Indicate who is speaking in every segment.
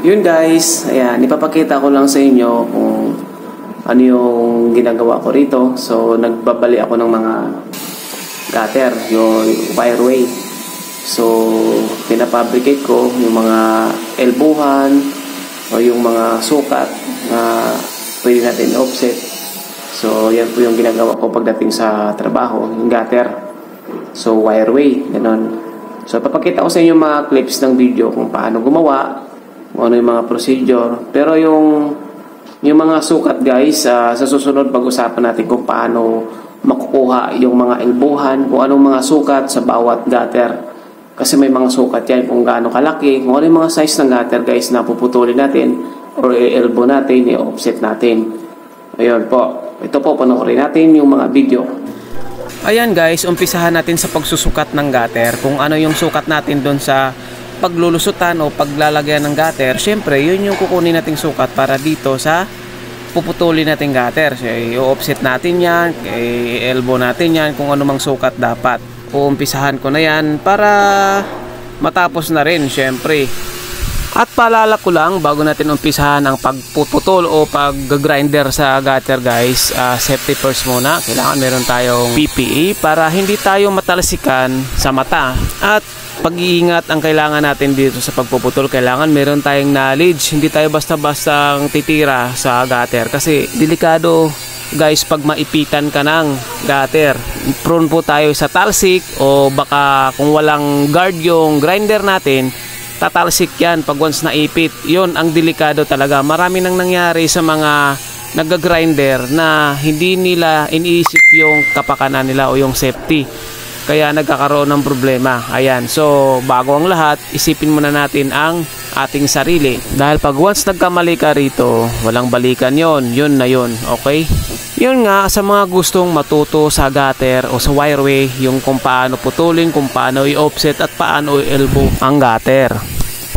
Speaker 1: Yun guys, ayan, ipapakita ko lang sa inyo kung ano yung ginagawa ko rito. So, nagbabali ako ng mga gutter, yung wireway. So, pinapabricate ko yung mga elbuhan o yung mga sukat na pwede natin offset. So, yan po yung ginagawa ko pagdating sa trabaho, yung gutter. So, wireway, gano'n. So, papakita ko sa inyo mga clips ng video kung paano gumawa, kung ano yung mga procedure. Pero yung mga sukat guys, sa susunod pag-usapan natin kung paano makukuha yung mga elbuhan, kung anong mga sukat sa bawat gutter. Kasi may mga sukat yan kung gaano kalaki, kung ano yung mga size ng gutter guys na puputulin natin or i-elbow natin, i-offset natin. Ayun po. Ito po, panoorin natin yung mga video. Ayan guys, umpisahan natin sa pagsusukat ng gutter. Kung ano yung sukat natin doon sa paglulusutan o paglalagyan ng gutter, syempre yun yung kukunin nating sukat para dito sa puputulin nating gutter. So, i-offset natin yan, i-elbow natin yan, kung ano mang sukat dapat. Uumpisahan ko na yan para matapos na rin syempre. At paalala ko lang bago natin umpisahan ang pagpuputol o pag-grinder sa gutter guys, safety first muna. Kailangan meron tayong PPE para hindi tayo matalsikan sa mata. At pag-iingat ang kailangan natin dito sa pagpuputol. Kailangan meron tayong knowledge. Hindi tayo basta-basta titira sa gutter kasi delikado guys pag maipitan ka ng gutter. Prone po tayo sa talsik o baka kung walang guard yung grinder natin, tatalsik yan pag once naipit. Yun ang delikado talaga. Marami nang nangyari sa mga nag-grinder na hindi nila iniisip yung kapakanan nila o yung safety. Kaya nagkakaroon ng problema. Ayan. So, bago ang lahat, isipin muna natin ang ating sarili. Dahil pag once nagkamali ka rito, walang balikan yon. Yun na yun. Okay? Yun nga, sa mga gustong matuto sa gutter o sa wireway, yung kung paano putulin, kung paano i-offset at paano i-elbow ang gutter.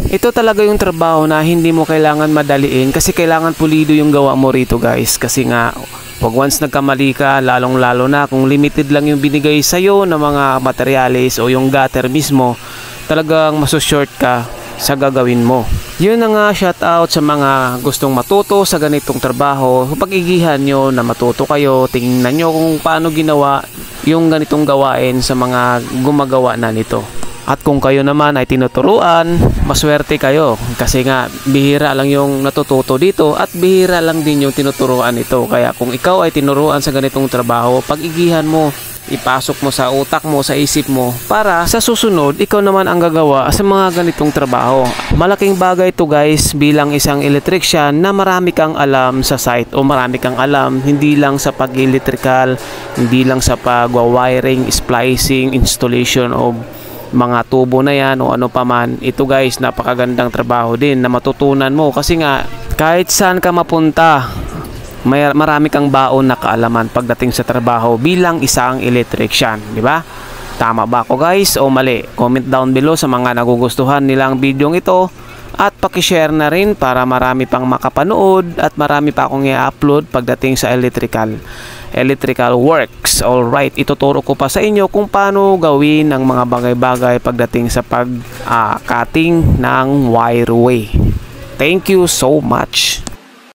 Speaker 1: Ito talaga yung trabaho na hindi mo kailangan madaliin kasi kailangan pulido yung gawa mo rito guys. Kasi nga, pag once nagkamali ka, lalong-lalo na kung limited lang yung binigay sa'yo ng mga materyales o yung gutter mismo, talagang masushort ka sa gagawin mo. Yun na nga, shout out sa mga gustong matuto sa ganitong trabaho. Pag-igihan nyo na matuto kayo, tingnan nyo kung paano ginawa yung ganitong gawain sa mga gumagawa na nito. At kung kayo naman ay tinuturuan, maswerte kayo kasi nga bihira lang yung natututo dito at bihira lang din yung tinuturuan ito. Kaya kung ikaw ay tinuruan sa ganitong trabaho, pag-igihan mo, ipasok mo sa utak mo, sa isip mo para sa susunod, ikaw naman ang gagawa sa mga ganitong trabaho. Malaking bagay ito guys bilang isang electrician na marami kang alam sa site o marami kang alam hindi lang sa pag-electrical, hindi lang sa pag-wiring, splicing, installation of mga tubo na yan o ano pa man. Ito guys, napakagandang trabaho din na matutunan mo kasi nga kahit saan ka mapunta, marami kang baon na kaalaman pagdating sa trabaho bilang isang electrician, di ba? Tama ba ako guys o mali? Comment down below sa mga nagugustuhan nilang video ito at paki-share na rin para marami pang makapanood at marami pa akong i-upload pagdating sa electrical works. Alright, ituturo ko pa sa inyo kung paano gawin ang mga bagay-bagay pagdating sa pag-cutting ng wireway. Thank you so much.